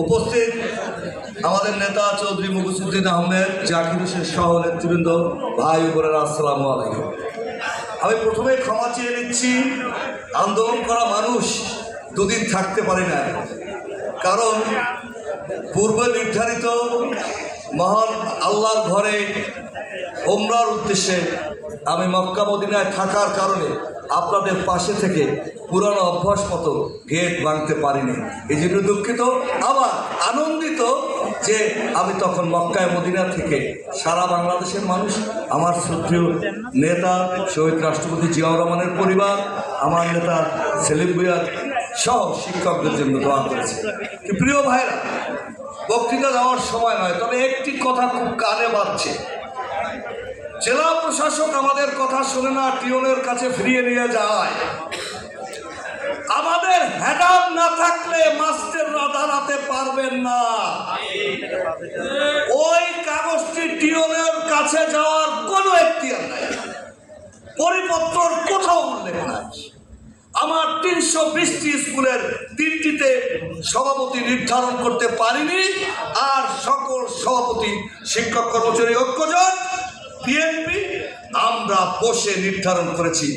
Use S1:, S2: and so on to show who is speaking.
S1: উপস্থিত আমাদের নেতা চৌধুরী মুখুসুদ্দিন আহমেদ, জাকির হোসেন সহ নেতৃবৃন্দ, ভাই বোনেরা, আসসালামু আলাইকুম। আমি প্রথমে ক্ষমা চেয়ে নিচ্ছি, আন্দোলন করা মানুষ দুদিন থাকতে পারে না, কারণ পূর্বে নির্ধারিত মহান আল্লাহর ঘরে ওমরার উদ্দেশ্যে আমি মক্কা মদিনায় থাকার কারণে আপনাদের পাশে থেকে পুরানো অভ্যাস মতো গেট ভাঙতে পারিনি। এই জন্য দুঃখিত, আবার আনন্দিত যে আমি তখন মক্কায় মদিনা থেকে সারা বাংলাদেশের মানুষ, আমার শ্রদ্ধেয় নেতা শহীদ রাষ্ট্রপতি জিয়াউর রহমানের পরিবার, আমার নেতা সেলিম ভুঁইয়া সহ শিক্ষকদের জন্য দোয়া করেছে। প্রিয় ভাইরা, বক্তৃতা দেওয়ার সময় নয়, তবে একটি কথা খুব কানে বাজছে। জেলা প্রশাসক আমাদের কথা শোনে না, টিওনের কাছে ফিরিয়ে নিয়ে যায়। আমাদের হেডাম না থাকলে মাস্টাররা দাঁড়াতে পারবেন না। ওই কাগজটি টিওনের কাছে যাওয়ার কোনো এখতিয়ার নাই, পরিপত্র কোথাও উল্লেখ নাই। আমার 320টি স্কুলের 3টিতে সভাপতি নির্ধারণ করতে পারিনি, আর সকল সভাপতি শিক্ষক কর্মচারী ঐক্যজোট বিএনপি আমরা বসে নির্ধারণ করেছি।